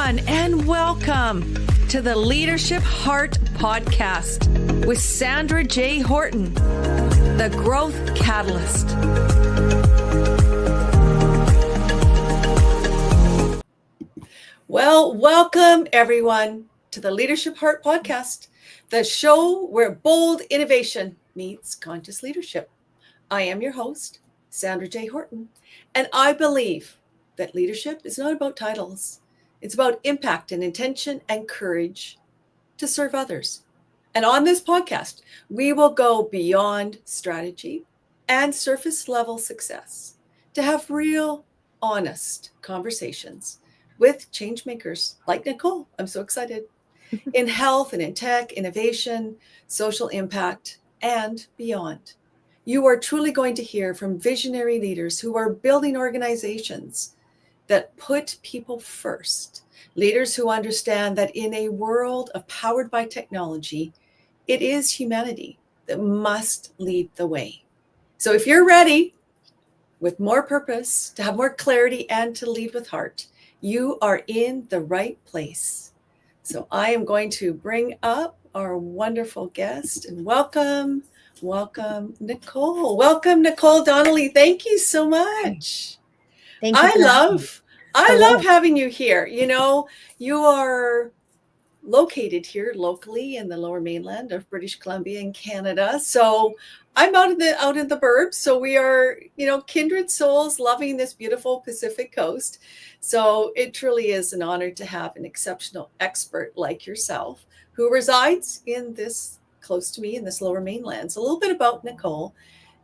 everyone, and welcome to the Leadership Heart Podcast with Sandra J. Horton, the Growth Catalyst. Well, welcome everyone to the Leadership Heart Podcast, the show where bold innovation meets conscious leadership. I am your host, Sandra J. Horton, and I believe that leadership is not about titles. It's about impact and intention and courage to serve others. And on this podcast, we will go beyond strategy and surface level success to have real, honest conversations with change makers like Nicole. I'm so excited. In health and in tech, innovation, social impact, and beyond. You are truly going to hear from visionary leaders who are building organizations that put people first, leaders who understand that in a world powered by technology, it is humanity that must lead the way. So if you're ready with more purpose, to have more clarity, and to lead with heart, you are in the right place. So I am going to bring up our wonderful guest and welcome Nicole. Welcome, Nicole Donnelly. Thank you so much. Thank you. I love having you here. You know, you are located here locally in the Lower Mainland of British Columbia in Canada. So I'm out in the burbs. So we are, kindred souls loving this beautiful Pacific coast. So it truly is an honor to have an exceptional expert like yourself who resides in this close to me in this Lower Mainland. So a little bit about Nicole,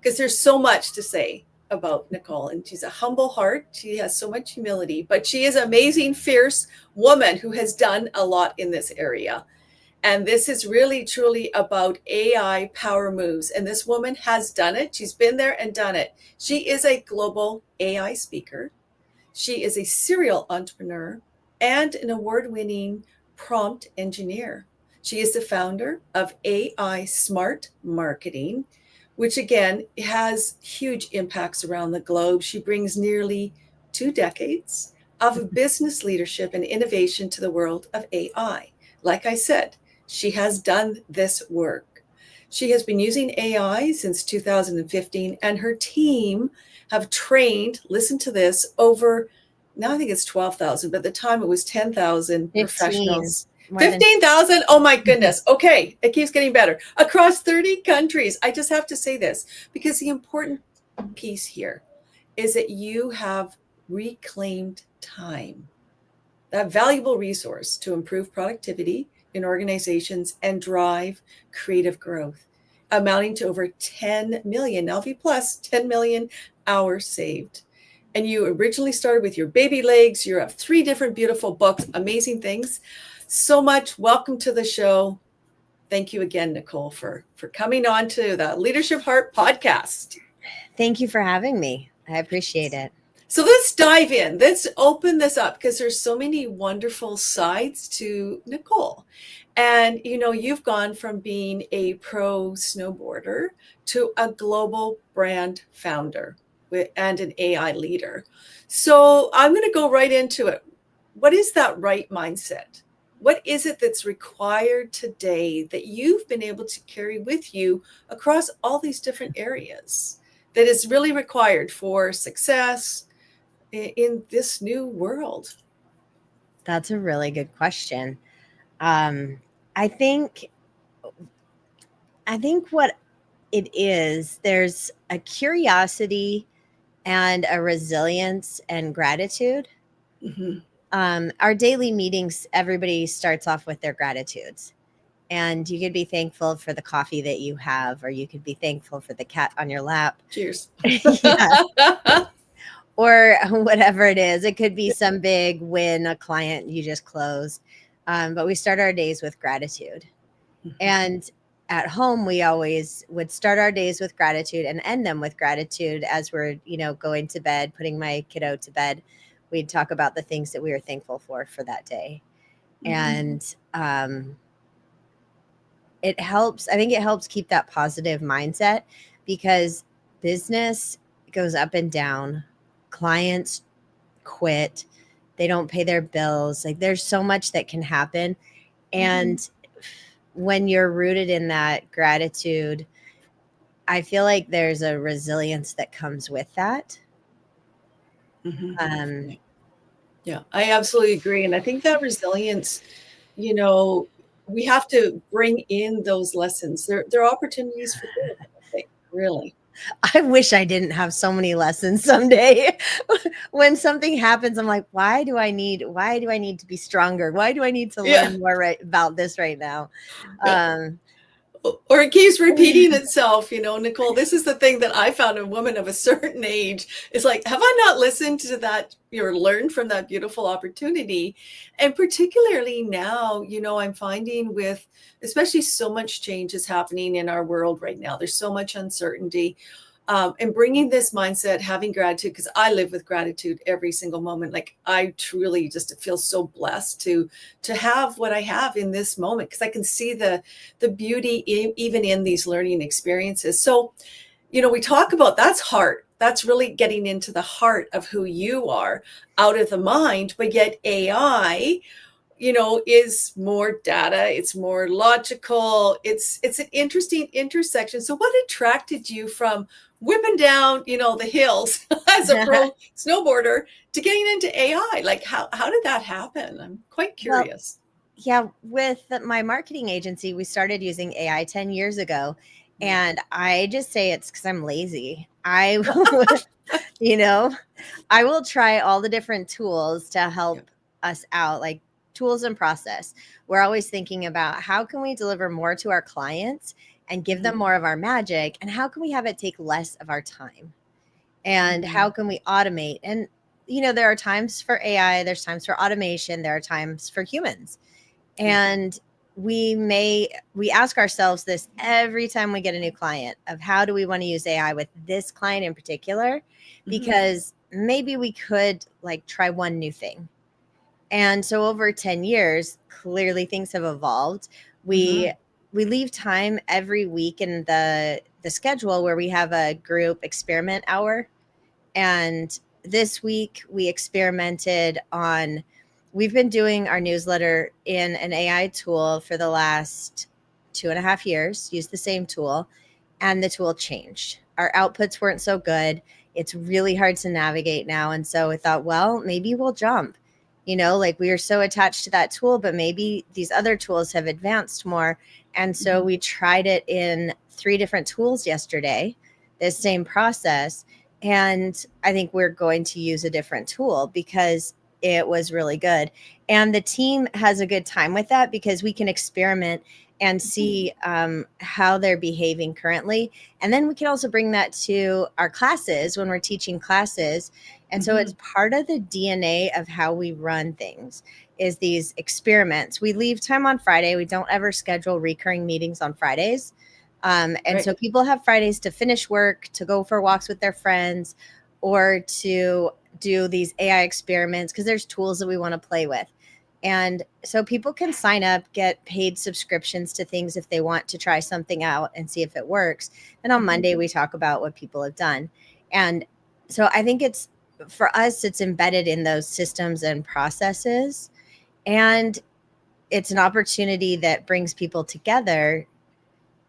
because there's so much to say about Nicole, and she's a humble heart. She has so much humility, but she is an amazing, fierce woman who has done a lot in this area. And this is really, truly about AI power moves. And this woman has done it. She's been there and done it. She is a global AI speaker. She is a serial entrepreneur and an award-winning prompt engineer. She is the founder of AI Smart Marketing, which again has huge impacts around the globe. She brings nearly 2 decades of business leadership and innovation to the world of AI. Like I said, she has done this work. She has been using AI since 2015, and her team have trained, listen to this, over, now I think it's 12,000, but at the time it was 10,000 professionals. 15,000. Oh my goodness. Okay. It keeps getting better. Across 30 countries. I just have to say this because the important piece here is that you have reclaimed time, that valuable resource to improve productivity in organizations and drive creative growth, amounting to over 10 million, now V plus 10 million hours saved. And you originally started with your BabyLegs. You have 3 different beautiful books, amazing things. So much. Welcome to the show. Thank you again, Nicole, for coming on to the Leadership Heart Podcast. Thank you for having me. I appreciate it. So let's dive in. Let's open this up because there's so many wonderful sides to Nicole. And, you've gone from being a pro snowboarder to a global brand founder and an AI leader. So I'm going to go right into it. What is that right mindset? What is it that's required today that you've been able to carry with you across all these different areas that is really required for success in this new world? That's a really good question. I think what it is, there's a curiosity and a resilience and gratitude. Mm-hmm. Our daily meetings, everybody starts off with their gratitudes. And you could be thankful for the coffee that you have, or you could be thankful for the cat on your lap. Cheers. Or whatever it is. It could be some big win, a client you just closed. But we start our days with gratitude. Mm-hmm. And at home, we always would start our days with gratitude and end them with gratitude as we're, going to bed, putting my kiddo to bed. We'd talk about the things that we were thankful for that day. Mm-hmm. And it helps. I think it helps keep that positive mindset because business goes up and down. Clients quit. they don't pay their bills. Like there's so much that can happen. And when you're rooted in that gratitude, I feel like there's a resilience that comes with that. Yeah, I absolutely agree. And I think that resilience, you know, we have to bring in those lessons. They're opportunities for growth, I think, really. I wish I didn't have so many lessons someday. When something happens, I'm like, why do I need to be stronger? Why do I need to Yeah. learn more about this right now? Or it keeps repeating itself, Nicole. This is the thing that I found a woman of a certain age. It's like, have I not listened to that or learned from that beautiful opportunity? And particularly now, I'm finding with, especially so much change is happening in our world right now. There's so much uncertainty. And bringing this mindset, having gratitude, because I live with gratitude every single moment. Like I truly just feel so blessed to have what I have in this moment, because I can see the beauty even in these learning experiences. So, we talk about that's heart. That's really getting into the heart of who you are, out of the mind, but yet AI, is more data, it's more logical, it's an interesting intersection. So what attracted you from whipping down, the hills as a pro snowboarder to getting into AI? Like how did that happen? I'm quite Well, curious. yeah, with my marketing agency, we started using AI 10 years ago. And I just say it's because I'm lazy. You know, I will try all the different tools to help us out, like tools and process. We're always thinking about how can we deliver more to our clients and give them more of our magic, and how can we have it take less of our time, and how can we automate? And there are times for AI, there's times for automation, there are times for humans. And we ask ourselves this every time we get a new client, of how do we want to use AI with this client in particular, because maybe we could like try one new thing. And so over 10 years, clearly things have evolved. We leave time every week in the schedule where we have a group experiment hour. And this week we experimented on, we've been doing our newsletter in an AI tool for the last 2.5 years, use the same tool, and the tool changed. Our outputs weren't so good. It's really hard to navigate now. And so we thought, well, maybe we'll jump. Like we are so attached to that tool, but maybe these other tools have advanced more. And so we tried it in 3 different tools yesterday, this same process. And I think we're going to use a different tool because it was really good. And the team has a good time with that because we can experiment and see how they're behaving currently. And then we can also bring that to our classes when we're teaching classes. And so it's part of the DNA of how we run things, is these experiments. We leave time on Friday. We don't ever schedule recurring meetings on Fridays. So people have Fridays to finish work, to go for walks with their friends, or to do these AI experiments because there's tools that we want to play with. And so people can sign up, get paid subscriptions to things if they want to try something out and see if it works. And on Monday, we talk about what people have done. And so I think for us, it's embedded in those systems and processes. And it's an opportunity that brings people together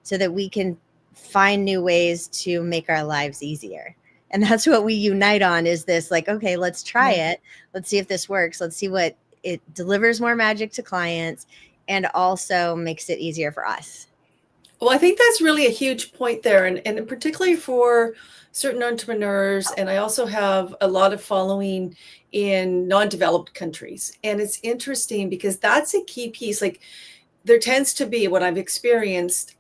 so that we can find new ways to make our lives easier. And that's what we unite on, is this like, okay, let's try it. Let's see if this works. Let's see what it delivers, more magic to clients, and also makes it easier for us. Well, I think that's really a huge point there. And particularly for certain entrepreneurs. And I also have a lot of following in non-developed countries. And it's interesting because that's a key piece. Like, there tends to be, what I've experienced,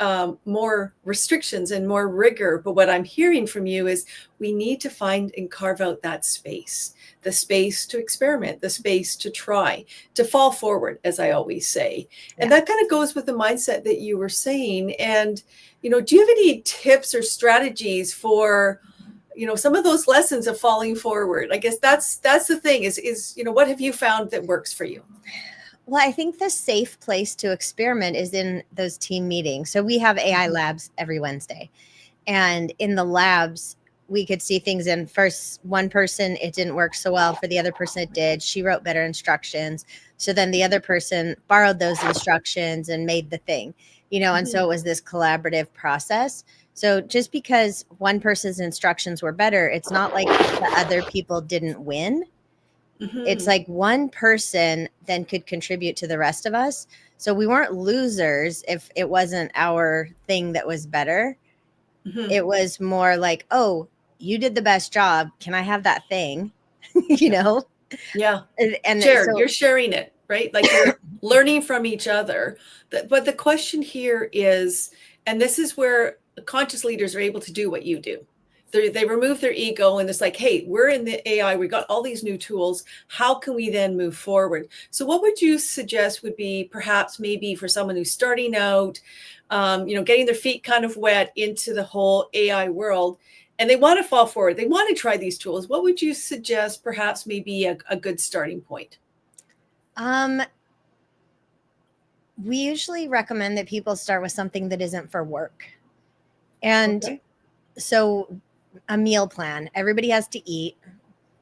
more restrictions and more rigor. But what I'm hearing from you is we need to find and carve out that space, the space to experiment, the space to try, to fall forward, as I always say. And that kind of goes with the mindset that you were saying. And, do you have any tips or strategies for, some of those lessons of falling forward? I guess that's the thing is, what have you found that works for you? Well, I think the safe place to experiment is in those team meetings. So we have AI labs every Wednesday. And in the labs, we could see things in first one person, it didn't work so well. For the other person, it did. She wrote better instructions. So then the other person borrowed those instructions and made the thing, and so it was this collaborative process. So just because one person's instructions were better, it's not like the other people didn't win. It's like one person then could contribute to the rest of us. So we weren't losers if it wasn't our thing that was better. It was more like, oh, you did the best job. Can I have that thing? Yeah. And Share, so you're sharing it, right? Like you're learning from each other. But the question here is, and this is where conscious leaders are able to do what you do. They remove their ego and it's like, hey, we're in the AI, we got all these new tools. How can we then move forward? So what would you suggest would be perhaps maybe for someone who's starting out, getting their feet kind of wet into the whole AI world, and they want to fall forward, they want to try these tools, what would you suggest perhaps maybe a good starting point? We usually recommend that people start with something that isn't for work. And so a meal plan, everybody has to eat.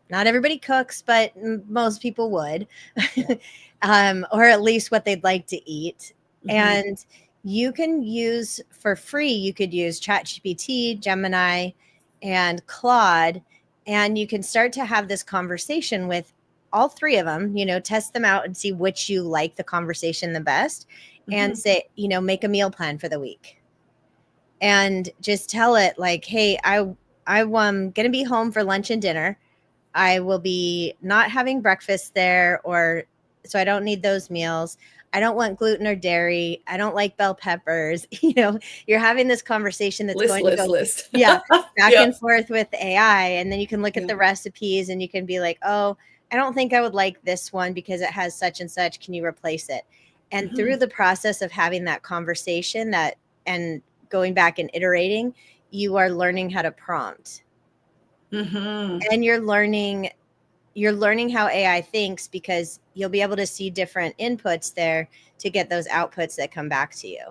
Not everybody cooks, but most people would, or at least what they'd like to eat. And you can use for free, you could use ChatGPT, Gemini, and Claude, and you can start to have this conversation with all three of them, test them out and see which you like the conversation the best, and say, make a meal plan for the week. And just tell it like, hey, I'm going to be home for lunch and dinner. I will be not having breakfast there, so I don't need those meals. I don't want gluten or dairy. I don't like bell peppers. You're having this conversation that's going to go back and forth with AI. And then you can look at the recipes and you can be like, oh, I don't think I would like this one because it has such and such. Can you replace it? And through the process of having that conversation and going back and iterating, you are learning how to prompt. And you're learning how AI thinks, because you'll be able to see different inputs there to get those outputs that come back to you.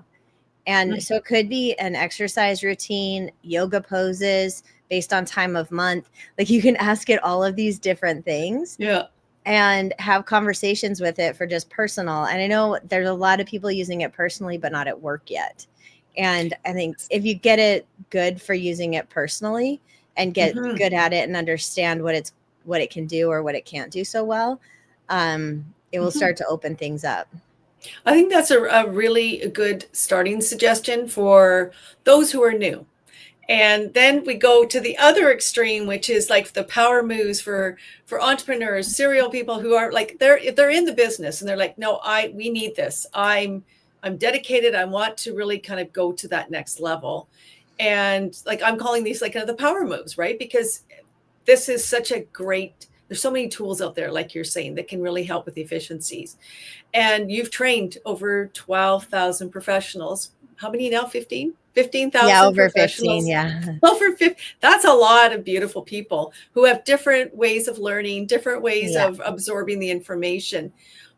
And so it could be an exercise routine, yoga poses based on time of month. Like you can ask it all of these different things. And have conversations with it for just personal. And I know there's a lot of people using it personally, but not at work yet. And I think if you get it good for using it personally and get good at it and understand what it can do or what it can't do so well, it will start to open things up. I think that's a really good starting suggestion for those who are new. And then we go to the other extreme, which is like the power moves for entrepreneurs, serial people who are like, they're in the business and they're like, no, we need this. I'm dedicated. I want to really kind of go to that next level. And like, I'm calling these like the power moves, right? Because this is such a great, there's so many tools out there, like you're saying, that can really help with efficiencies. And you've trained over 12,000 professionals. How many now? 15,000 yeah, over professionals. 15, yeah. Over 50. That's a lot of beautiful people who have different ways of learning, different ways of absorbing the information.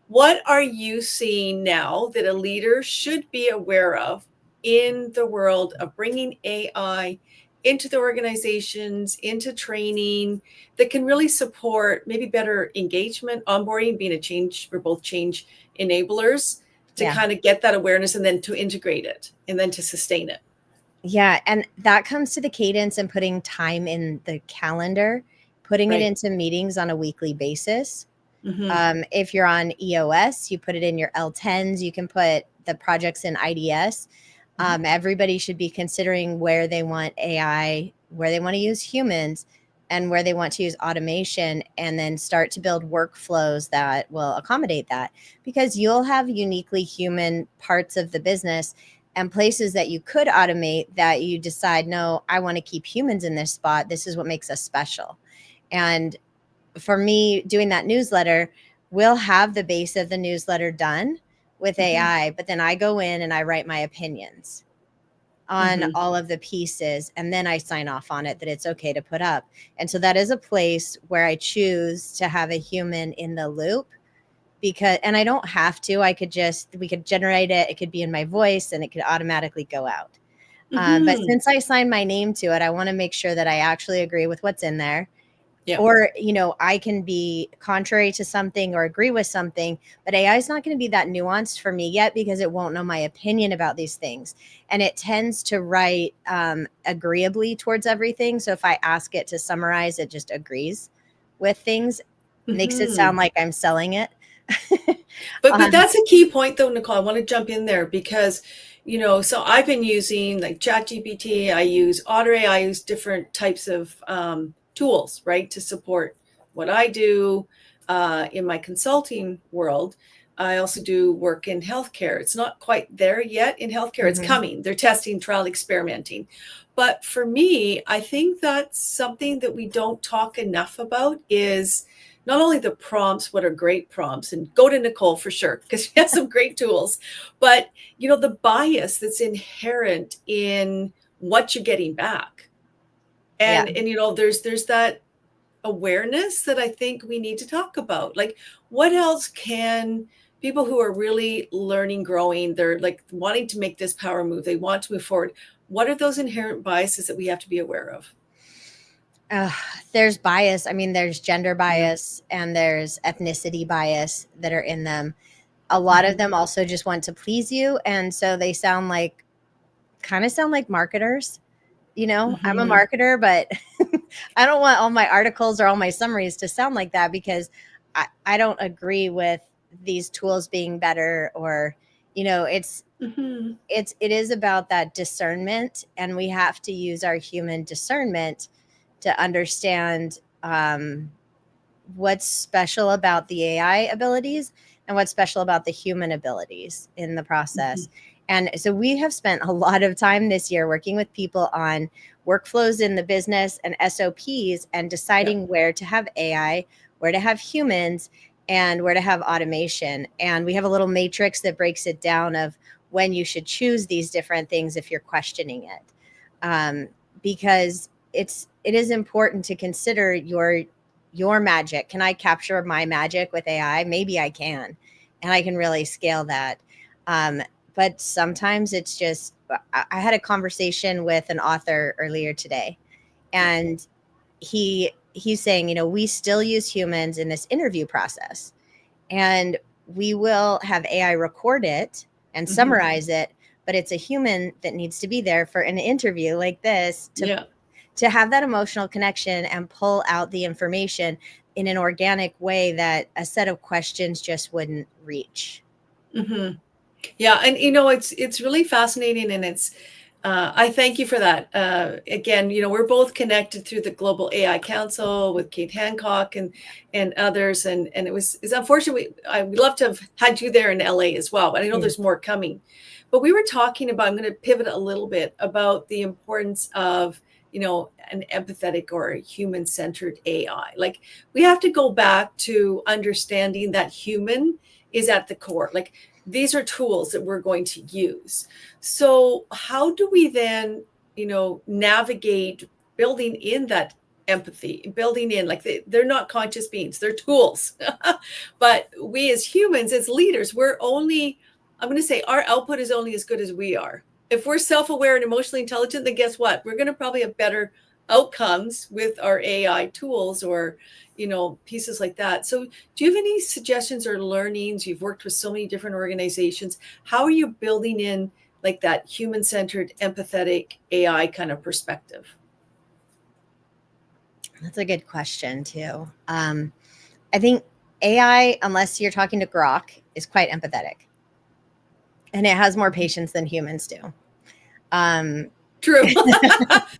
What are you seeing now that a leader should be aware of in the world of bringing AI into the organizations, into training, that can really support maybe better engagement, onboarding, being a change, we're both change enablers, to kind of get that awareness and then to integrate it and then to sustain it? Yeah. And that comes to the cadence and putting time in the calendar, putting it into meetings on a weekly basis. If you're on EOS, you put it in your L10s, you can put the projects in IDS. Everybody should be considering where they want AI, where they want to use humans, and where they want to use automation, and then start to build workflows that will accommodate that, because you'll have uniquely human parts of the business and places that you could automate that you decide, no, I want to keep humans in this spot. This is what makes us special. And for me, doing that newsletter, we'll have the base of the newsletter done with AI, but then I go in and I write my opinions on all of the pieces, and then I sign off on it that it's okay to put up. And so that is a place where I choose to have a human in the loop, and I don't have to. We could generate it. It could be in my voice and it could automatically go out. But Mhm. since I signed my name to it, I want to make sure that I actually agree with what's in there. Yeah. Or, I can be contrary to something or agree with something, but AI is not going to be that nuanced for me yet because it won't know my opinion about these things. And it tends to write agreeably towards everything. So if I ask it to summarize, it just agrees with things, makes it sound Mhm. like I'm selling it. But um, that's a key point though, Nicole. I want to jump in there because, so I've been using like ChatGPT, I use Otter, I use different types of tools, right, to support what I do in my consulting world. I also do work in healthcare. It's not quite there yet in healthcare. It's mhm. coming. They're testing, trial, experimenting. But for me, I think that's something that we don't talk enough about is not only the prompts, what are great prompts, and go to Nicole for sure, because she has some great tools, but the bias that's inherent in what you're getting back. Yeah. And there's that awareness that I think we need to talk about. Like, what else can people who are really learning, growing, they're like wanting to make this power move, they want to move forward. What are those inherent biases that we have to be aware of? Uh, there's bias. I mean, there's gender Yeah. bias and there's ethnicity bias that are in them. A lot of Mhm. them also just want to please you. And so they kind of sound like marketers. I'm a Mhm. marketer, but I don't want all my articles or all my summaries to sound like that because I don't agree with these tools being better or, it's, Mhm. it is about that discernment, and we have to use our human discernment to understand what's special about the AI abilities and what's special about the human abilities in the Mhm. process. And so we have spent a lot of time this year working with people on workflows in the business and SOPs and Yeah. deciding where to have AI, where to have humans, and where to have automation. And we have a little matrix that breaks it down of when you should choose these different things if you're questioning it. Because it is important to consider your magic. Can I capture my magic with AI? Maybe I can, and I can really scale that. Um, but sometimes it's just, I had a conversation with an author earlier today, Yeah. and he's saying, we still use humans in this interview process, and we will have AI record it and Mhm. summarize it, but it's a human that needs to be there for an interview like this Yeah. to have that emotional connection and pull out the information in an organic way that a set of questions just wouldn't reach. Mhm. Yeah, and it's really fascinating, and it's I thank you for that. Again, we're both connected through the Global AI Council with Kate Hancock and others, and it's unfortunate. I would love to have had you there in LA as well, but I know Yeah. there's more coming. But we were talking about. I'm going to pivot a little bit about the importance of an empathetic or a human-centered AI. Like, we have to go back to understanding that human is at the core. Like, these are tools that we're going to use. So how do we then, navigate building in that empathy, building in, like, they're not conscious beings, they're tools. But we as humans, as leaders, I'm going to say our output is only as good as we are. If we're self-aware and emotionally intelligent, then guess what? We're going to probably have better outcomes with our AI tools or, pieces like that. So do you have any suggestions or learnings? You've worked with so many different organizations. How are you building in like that human-centered, empathetic AI kind of perspective? That's a good question too. I think AI, unless you're talking to Grok, is quite empathetic, and it has more patience than humans do. Um, True.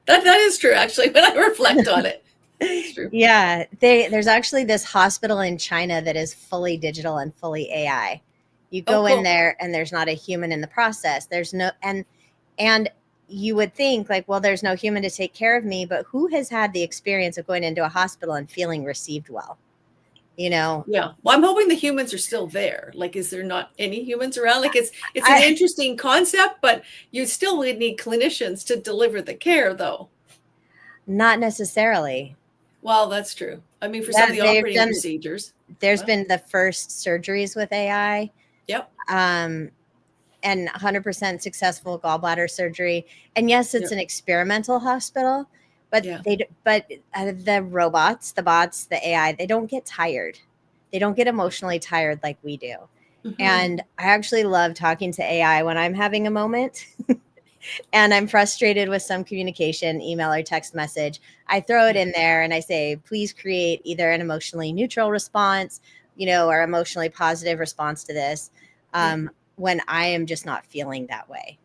That is true, actually, when I reflect on it. That is true. yeah, there's actually this hospital in China that is fully digital and fully AI. You Oh, go in cool. there and there's not a human in the process. There's no and you would think like, well, there's no human to take care of me, but who has had the experience of going into a hospital and feeling received well? You know, Yeah. Well, I'm hoping the humans are still there. Like, is there not any humans around? Like, it's an I interesting concept, but you still would need clinicians to deliver the care, though. not necessarily. Well, that's true. I mean, for some of That the operating procedures. there's But been the first surgeries with AI. yep. Um, and 100% successful gallbladder surgery. And yes, it's an experimental hospital, but the robots, the bots, the AI, they don't get tired. They don't get emotionally tired like we do. And I actually love talking to AI when I'm having a moment and I'm frustrated with some communication, email or text message. I throw it in there and I say, please create either an emotionally neutral response, or emotionally positive response to this, when I am just not feeling that way.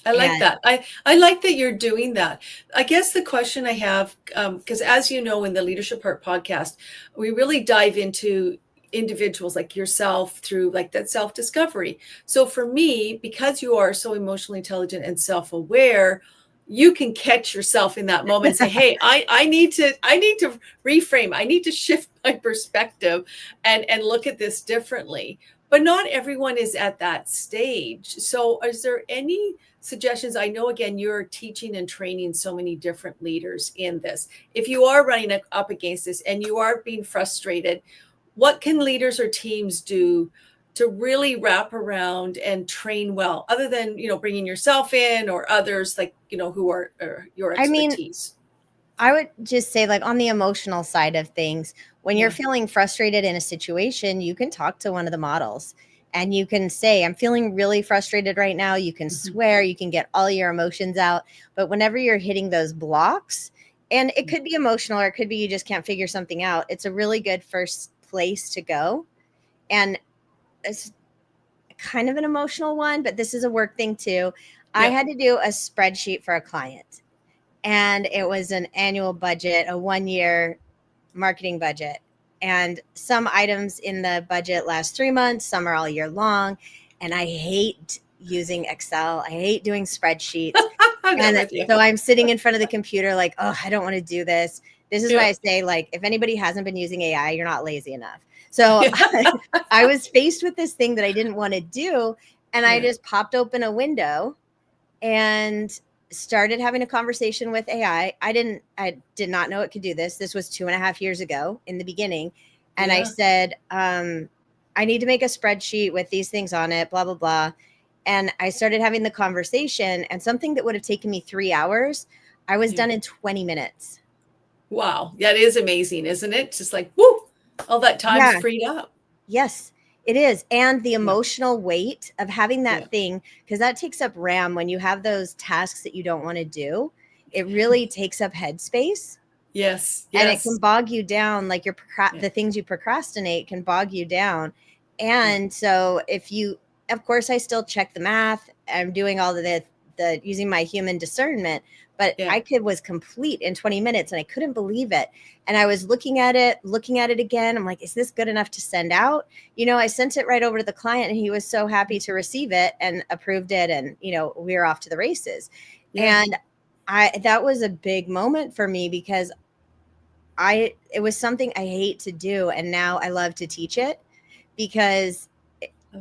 I like that. I like that you're doing that. I guess the question I have, because as you know, in the Leadership Heart podcast, we really dive into individuals like yourself through like that self-discovery. So for me, because you are so emotionally intelligent and self-aware, you can catch yourself in that moment and say, hey, I need to reframe. I need to shift my perspective and look at this differently. But not everyone is at that stage. So is there any suggestions? I know, again, you're teaching and training so many different leaders in this. If you are running up against this and you are being frustrated, what can leaders or teams do to really wrap around and train well, other than, bringing yourself in or others like, who are your expertise? I would just say, like, on the emotional side of things, when you're feeling frustrated in a situation, you can talk to one of the models and you can say, I'm feeling really frustrated right now. You can swear, you can get all your emotions out. But whenever you're hitting those blocks, and it could be emotional or it could be you just can't figure something out, it's a really good first place to go. And it's kind of an emotional one, but this is a work thing too. I had to do a spreadsheet for a client. And it was an annual budget, a 1-year marketing budget. And some items in the budget last 3 months, some are all year long. And I hate using Excel. I hate doing spreadsheets. And so I'm sitting in front of the computer like, oh, I don't want to do this. This is why I say, like, if anybody hasn't been using AI, you're not lazy enough. So I was faced with this thing that I didn't want to do. And I just popped open a window and started having a conversation with AI. I did not know it could do this. This was 2.5 years ago in the beginning. And I said, I need to make a spreadsheet with these things on it, blah, blah, blah. And I started having the conversation, and something that would have taken me 3 hours, I was done in 20 minutes. Wow. That is amazing, isn't it? Just like, whoo, all that time's freed up. Yes. It is. And the emotional weight of having that thing, because that takes up RAM when you have those tasks that you don't want to do. It really takes up headspace. Yes. And it can bog you down. Like the things you procrastinate can bog you down. And so of course, I still check the math. I'm doing all of the using my human discernment, but I was complete in 20 minutes and I couldn't believe it. And I was looking at it again. I'm like, is this good enough to send out? I sent it right over to the client and he was so happy to receive it and approved it. And, we were off to the races. And that was a big moment for me because it was something I hate to do. And now I love to teach it because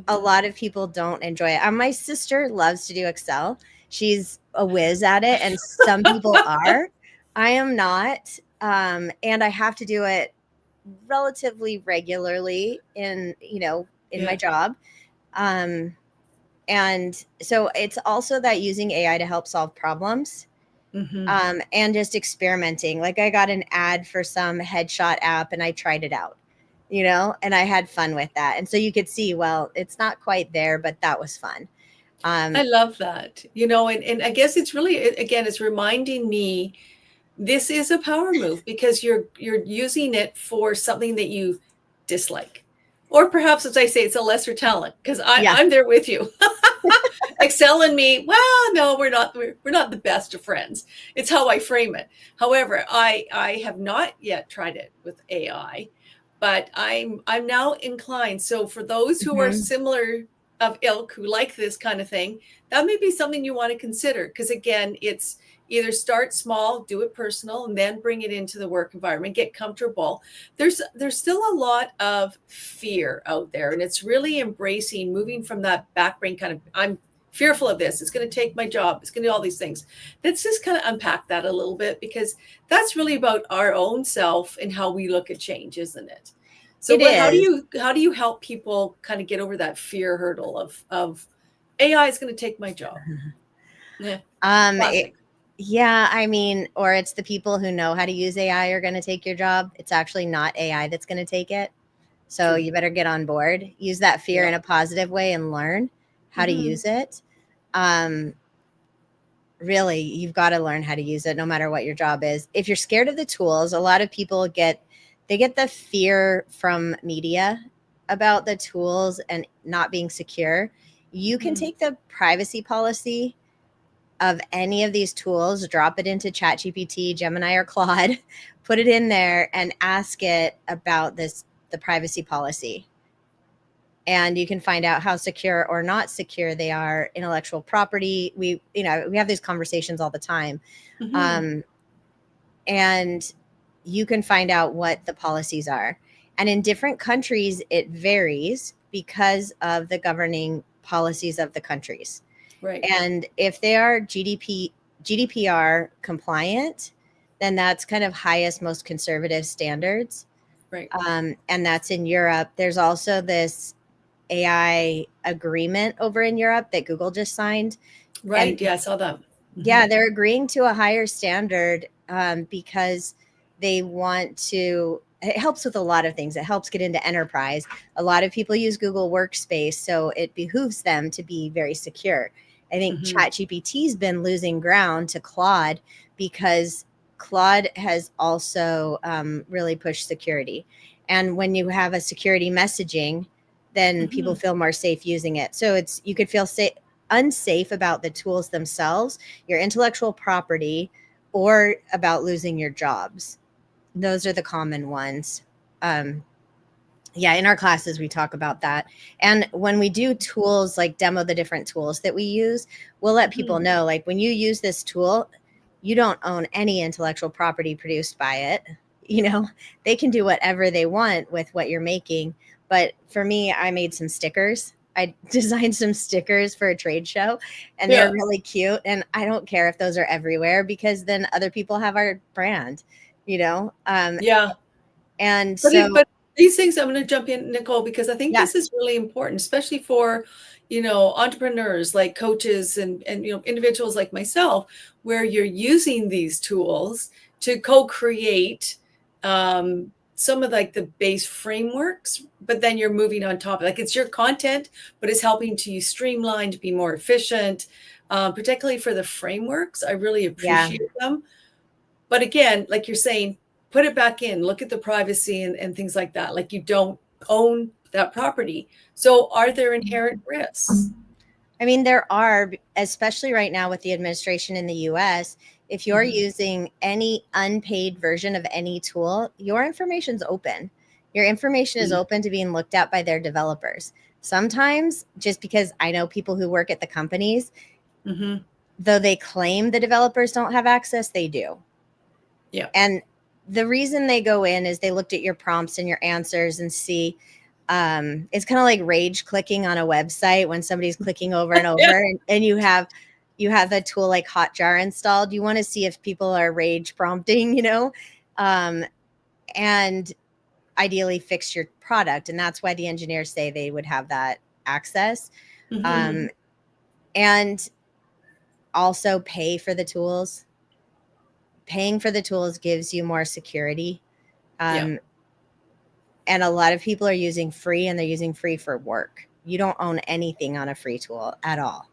a lot of people don't enjoy it. My sister loves to do Excel. She's a whiz at it, and some people are. I am not, and I have to do it relatively regularly in my job. And so it's also that using AI to help solve problems, and just experimenting. Like I got an ad for some headshot app, and I tried it out. And I had fun with that. And so you could see, well, it's not quite there, but that was fun. I love that, and I guess it's really, again, it's reminding me this is a power move because you're using it for something that you dislike. Or perhaps, as I say, it's a lesser talent because I'm there with you. Excel and me, well, no, we're not the best of friends. It's how I frame it. However, I have not yet tried it with AI. But I'm now inclined. So for those who are similar of ilk, who like this kind of thing, that may be something you want to consider. Because again, it's either start small, do it personal, and then bring it into the work environment, get comfortable. There's still a lot of fear out there. And it's really embracing moving from that back brain kind of, I'm fearful of this. It's going to take my job. It's going to do all these things. Let's just kind of unpack that a little bit because that's really about our own self and how we look at change, isn't it? So how do you help people kind of get over that fear hurdle of AI is going to take my job. Yeah. Classic. Yeah, I mean, or it's the people who know how to use AI are going to take your job. It's actually not AI that's going to take it. So True. you better get on board, use that fear Yeah. in a positive way and learn how to use it. Really, you've got to learn how to use it no matter what your job is. If you're scared of the tools, a lot of people get the fear from media about the tools and not being secure. You can take the privacy policy of any of these tools, drop it into ChatGPT, Gemini, or Claude, put it in there and ask it about the privacy policy. And you can find out how secure or not secure they are. Intellectual property. We have these conversations all the time. And you can find out what the policies are. And in different countries, it varies because of the governing policies of the countries. Right. And if they are GDPR compliant, then that's kind of highest, most conservative standards. Right. And that's in Europe. There's also this AI agreement over in Europe that Google just signed. Right. And yeah, I saw that. yeah, they're agreeing to a higher standard because they want to. It helps with a lot of things. It helps get into enterprise. A lot of people use Google Workspace, so it behooves them to be very secure. I think ChatGPT's been losing ground to Claude because Claude has also really pushed security. And when you have a security messaging, then people feel more safe using it. So you could feel unsafe about the tools themselves, your intellectual property, or about losing your jobs. Those are the common ones. Yeah, in our classes, we talk about that. And when we do tools, like demo the different tools that we use, we'll let people know, like, when you use this tool, you don't own any intellectual property produced by it. They can do whatever they want with what you're making. But for me, I made some stickers. I designed some stickers for a trade show, and they're really cute. And I don't care if those are everywhere because then other people have our brand, Yeah. And but these things, I'm going to jump in, Nicole, because I think Yeah. this is really important, especially for, entrepreneurs like coaches and individuals like myself, where you're using these tools to co-create some of like the base frameworks, but then you're moving on top. Like, it's your content, but it's helping to you streamline, to be more efficient, particularly for the frameworks. I really appreciate them. But again, like you're saying, put it back in, look at the privacy and things like that. Like, you don't own that property. So are there inherent risks? I mean, there are, especially right now with the administration in the US. If you're using any unpaid version of any tool, your information's open. Your information is open to being looked at by their developers. Sometimes, just because I know people who work at the companies, though they claim the developers don't have access, they do. Yeah. And the reason they go in is they looked at your prompts and your answers and see, it's kind of like rage clicking on a website when somebody's clicking over and over, and you have a tool like Hotjar installed. You want to see if people are rage prompting, and ideally fix your product. And that's why the engineers say they would have that access. And also pay for the tools. Paying for the tools gives you more security. And a lot of people are using free, and they're using free for work. You don't own anything on a free tool at all.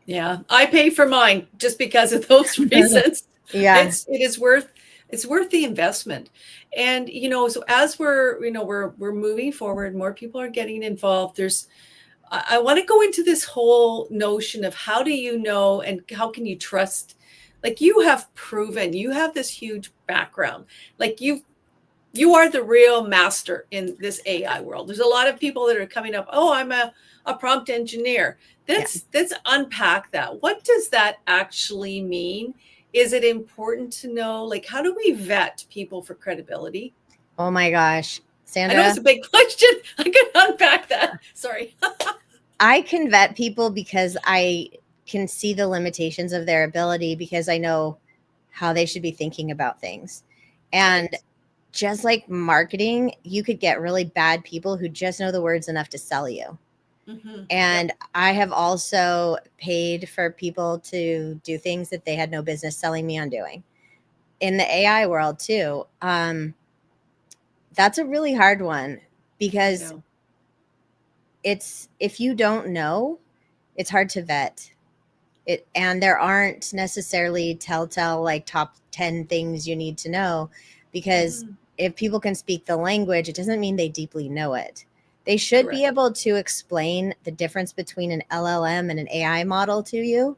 Yeah, I pay for mine just because of those reasons. Yeah, it's worth the investment. And so as we're moving forward, more people are getting involved. I want to go into this whole notion of how do you know and how can you trust? Like, you have proven, you have this huge background. Like, you are the real master in this AI world. There's a lot of people that are coming up. Oh, I'm a prompt engineer. Let's unpack that. What does that actually mean? Is it important to know? Like, how do we vet people for credibility? Oh my gosh, Sandra. I know it's a big question. I could unpack that. Sorry. I can vet people because I can see the limitations of their ability, because I know how they should be thinking about things. And just like marketing, you could get really bad people who just know the words enough to sell you. And I have also paid for people to do things that they had no business selling me on doing in the AI world too. That's a really hard one because if you don't know, it's hard to vet it, and there aren't necessarily telltale like top 10 things you need to know, because if people can speak the language, it doesn't mean they deeply know it. They should be able to explain the difference between an LLM and an AI model to you,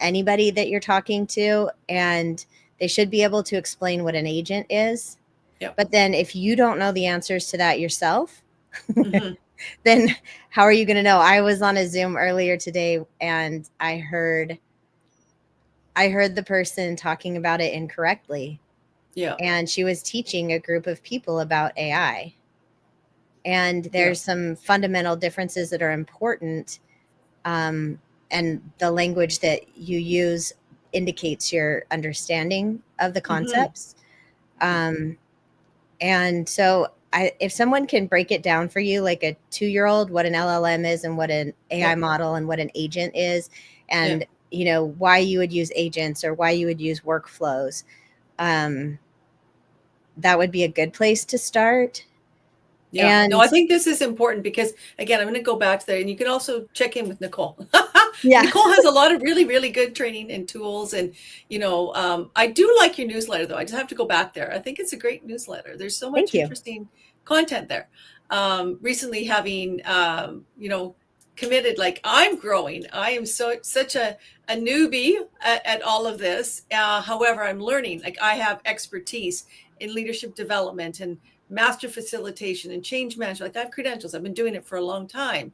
anybody that you're talking to, and they should be able to explain what an agent is. But then if you don't know the answers to that yourself, then how are you going to know? I was on a Zoom earlier today and I heard the person talking about it incorrectly. And she was teaching a group of people about AI. And there's some fundamental differences that are important. And the language that you use indicates your understanding of the concepts. And so if someone can break it down for you, like a 2-year-old, what an LLM is and what an AI model and what an agent is, and why you would use agents or why you would use workflows, that would be a good place to start. And no, I think this is important because, again, I'm going to go back to there, and you can also check in with Nicole. Nicole has a lot of really, really good training and tools. And, I do like your newsletter, though. I just have to go back there. I think it's a great newsletter. There's so much interesting content there. Recently having, committed, like I'm growing. I am such a newbie at all of this. However, I'm learning. Like I have expertise in leadership development and master facilitation and change management. Like I have credentials. I've been doing it for a long time.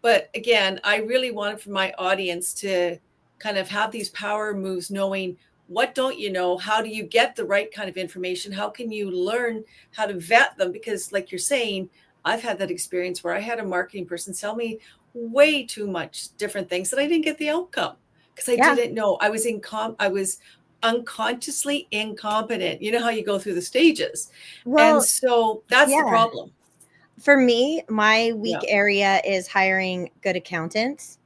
But again, I really wanted for my audience to kind of have these power moves, knowing what don't you know? How do you get the right kind of information? How can you learn how to vet them? Because like you're saying, I've had that experience where I had a marketing person tell me way too much different things that I didn't get the outcome because I didn't know. I was unconsciously incompetent. You know how you go through the stages. Well, and so that's the problem. For me, my weak area is hiring good accountants.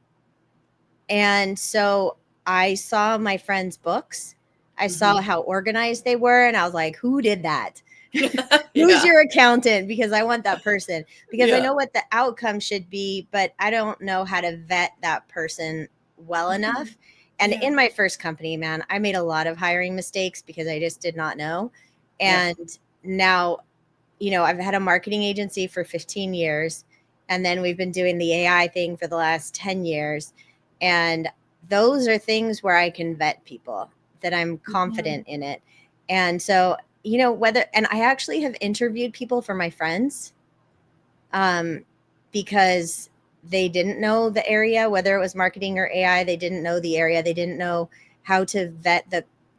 And so I saw my friends' books. I saw how organized they were. And I was like, who did that? Who's your accountant? Because I want that person. Because I know what the outcome should be, but I don't know how to vet that person well enough. And in my first company, man, I made a lot of hiring mistakes because I just did not know. And now, I've had a marketing agency for 15 years. And then we've been doing the AI thing for the last 10 years. And those are things where I can vet people, that I'm confident in it. And so, and I actually have interviewed people for my friends because they didn't know the area, whether it was marketing or AI, they didn't know the area. They didn't know how to vet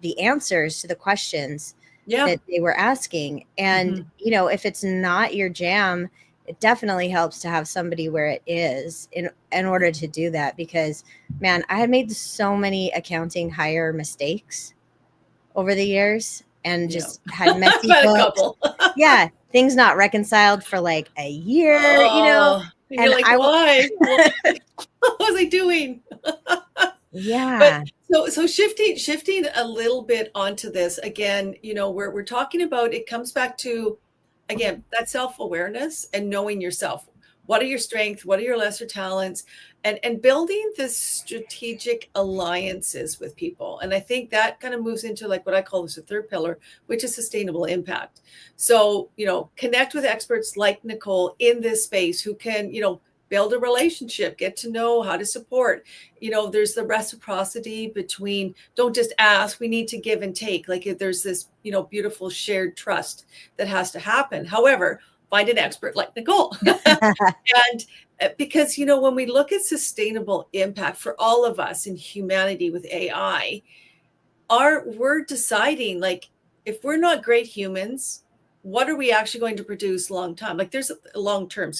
the answers to the questions that they were asking. And, if it's not your jam, it definitely helps to have somebody where it is in order to do that. Because, man, I had made so many accounting hire mistakes over the years and just had messy books. Things not reconciled for like a year, And you're like, why? What was I doing? But so shifting a little bit onto this again, we're talking about, it comes back to, again, that self-awareness and knowing yourself. What are your strengths? What are your lesser talents? And building this strategic alliances with people. And I think that kind of moves into like what I call this a third pillar, which is sustainable impact. So, connect with experts like Nicole in this space who can, build a relationship, get to know how to support. There's the reciprocity between, don't just ask, we need to give and take. Like if there's this, beautiful shared trust that has to happen. However, find an expert like Nicole. And because, when we look at sustainable impact for all of us in humanity with AI, we're deciding, like, if we're not great humans, what are we actually going to produce long term? Like there's a long term,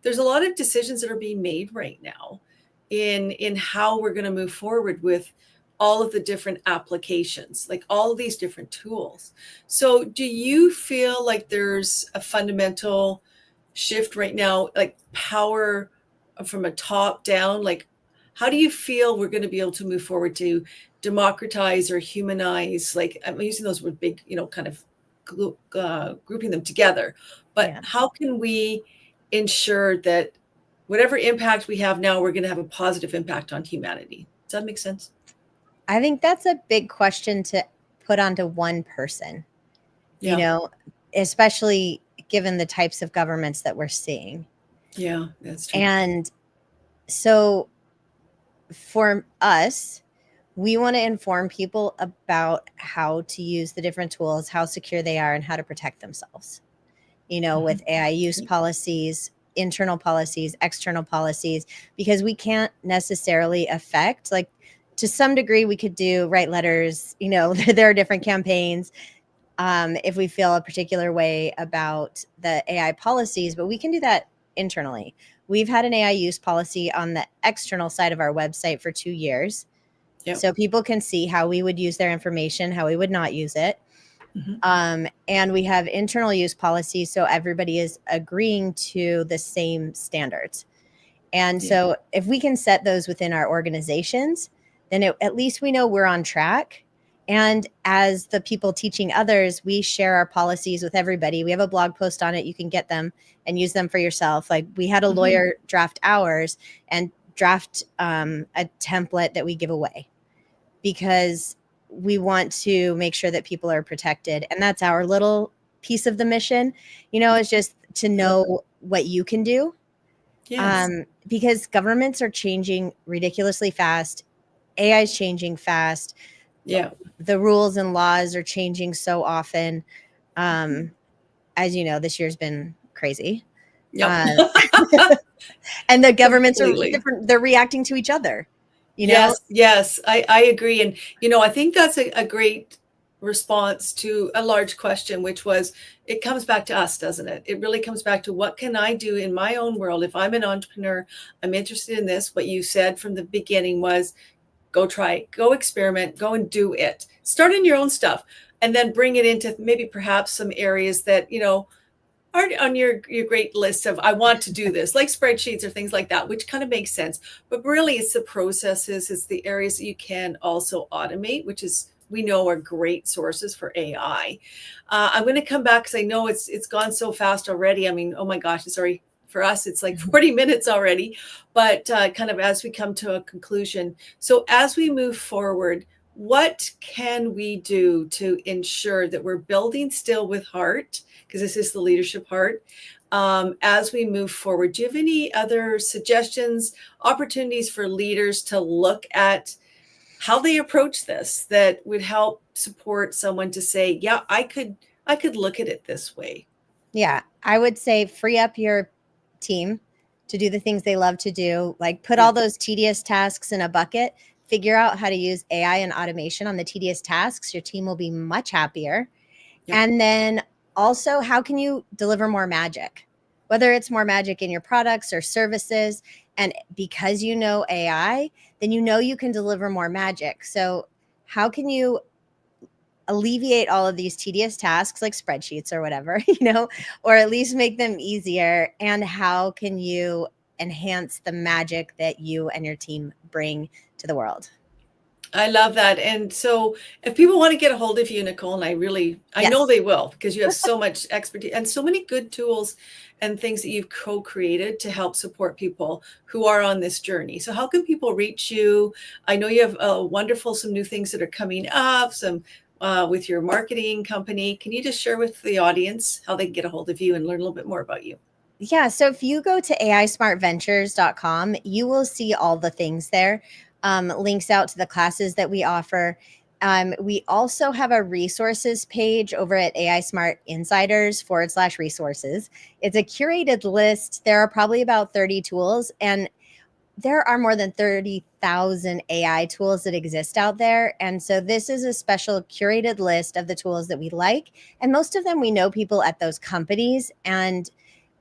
there's a lot of decisions that are being made right now in how we're going to move forward with all of the different applications, like all of these different tools. So do you feel like there's a fundamental shift right now, like power from a top down, like, how do you feel we're going to be able to move forward to democratize or humanize? Like, I'm using those with big, kind of grouping them together. But Yeah. how can we ensure that whatever impact we have now, we're going to have a positive impact on humanity? Does that make sense? I think that's a big question to put onto one person, Yeah. Especially given the types of governments that we're seeing. Yeah, that's true. And so for us, we want to inform people about how to use the different tools, how secure they are, and how to protect themselves, with AI use policies, internal policies, external policies, because we can't necessarily affect, like, to some degree, we could write letters, there are different campaigns if we feel a particular way about the AI policies, but we can do that internally. We've had an AI use policy on the external side of our website for 2 years. Yep. So people can see how we would use their information, how we would not use it. And we have internal use policies, so everybody is agreeing to the same standards. And so if we can set those within our organizations, then at least we know we're on track. And as the people teaching others, we share our policies with everybody. We have a blog post on it. You can get them and use them for yourself. Like, we had a lawyer draft ours and draft a template that we give away, because we want to make sure that people are protected. And that's our little piece of the mission, is just to know what you can do. Yes. Because governments are changing ridiculously fast. AI is changing fast. Yeah. The rules and laws are changing so often. As you know, this year's been crazy. Yep. And the governments Completely. are different. They're reacting to each other. Yes, I agree. And, I think that's a great response to a large question, which was, it comes back to us, doesn't it? It really comes back to, what can I do in my own world? If I'm an entrepreneur, I'm interested in this. What you said from the beginning was, go try, go experiment, go and do it. Start in your own stuff, and then bring it into maybe perhaps some areas that, aren't on your great list of, I want to do this, like spreadsheets or things like that, which kind of makes sense. But really, it's the processes, it's the areas that you can also automate, which is, we know, are great sources for AI. I'm going to come back because I know it's gone so fast already. I mean, oh my gosh, sorry. For us, it's like 40 minutes already, but kind of as we come to a conclusion. So as we move forward, what can we do to ensure that we're building still with heart? Because this is the leadership heart. As we move forward, do you have any other suggestions, opportunities for leaders to look at how they approach this that would help support someone to say, yeah, I could look at it this way? Yeah, I would say free up your team to do the things they love to do. Like, put all those tedious tasks in a bucket, figure out how to use AI and automation on the tedious tasks. Your team will be much happier. And then also, how can you deliver more magic? Whether it's more magic in your products or services. And because you know AI, then you can deliver more magic. So how can you alleviate all of these tedious tasks, like spreadsheets or whatever, or at least make them easier? And how can you enhance the magic that you and your team bring to the world? I love that. And so if people want to get a hold of you, Nicole, and I know they will, because you have so much expertise and so many good tools and things that you've co-created to help support people who are on this journey. So how can people reach you? I know you have some new things that are coming up, some with your marketing company. Can you just share with the audience how they can get a hold of you and learn a little bit more about you? Yeah. So if you go to aismartventures.com, you will see all the things there. Links out to the classes that we offer. We also have a resources page over at AI Smart Insiders /resources. It's a curated list. There are probably about 30 tools, and there are more than 30,000 AI tools that exist out there. And so this is a special curated list of the tools that we like. And most of them, we know people at those companies, and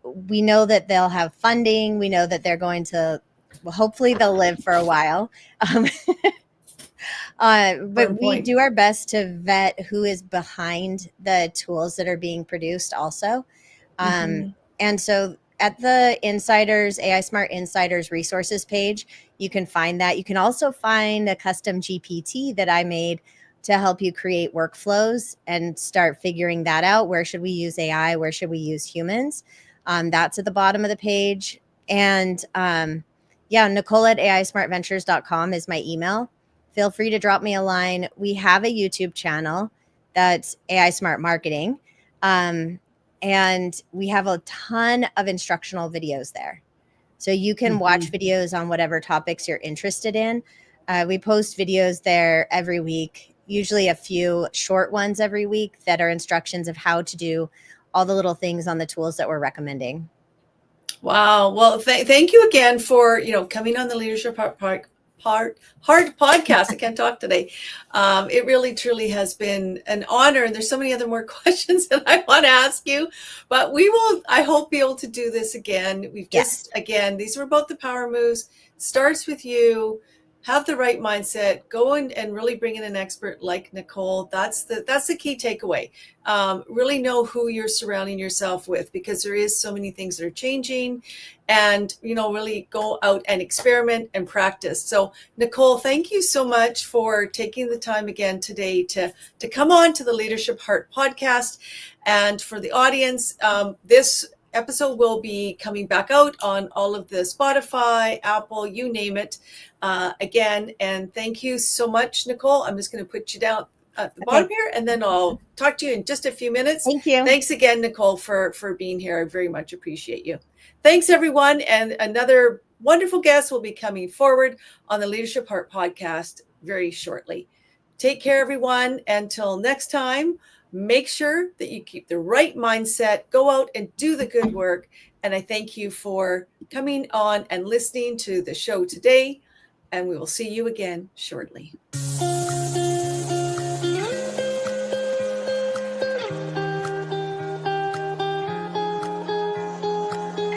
we know that they'll have funding. We know that they're going to, well, hopefully they'll live for a while. But we do our best to vet who is behind the tools that are being produced also. And so at the Insiders, AI Smart Insiders resources page, you can find that. You can also find a custom GPT that I made to help you create workflows and start figuring that out. Where should we use AI? Where should we use humans? That's at the bottom of the page. And yeah, Nicole at AISmartVentures.com is my email. Feel free to drop me a line. We have a YouTube channel that's AI Smart Marketing. And we have a ton of instructional videos there. So you can watch videos on whatever topics you're interested in. We post videos there every week, usually a few short ones every week that are instructions of how to do all the little things on the tools that we're recommending. Wow. Well, thank you again for, coming on the Leadership Heart podcast. I can't talk today. It really, truly has been an honor. And there's so many other more questions that I want to ask you, but we will, I hope, be able to do this again. We've just, again, these were both the power moves. Starts with you. Have the right mindset, go and really bring in an expert like Nicole. That's the key takeaway. Really know who you're surrounding yourself with, because there is so many things that are changing, and, really go out and experiment and practice. So Nicole, thank you so much for taking the time again today to come on to the Leadership Heart podcast. And for the audience, this episode will be coming back out on all of the Spotify, Apple, you name it, again. And thank you so much, Nicole. I'm just going to put you down at the bottom here, and then I'll talk to you in just a few minutes. Thank you. Thanks again, Nicole, for being here. I very much appreciate you. Thanks, everyone. And another wonderful guest will be coming forward on the Leadership Heart podcast very shortly. Take care, everyone. Until next time, make sure that you keep the right mindset, go out and do the good work. And I thank you for coming on and listening to the show today. And we will see you again shortly.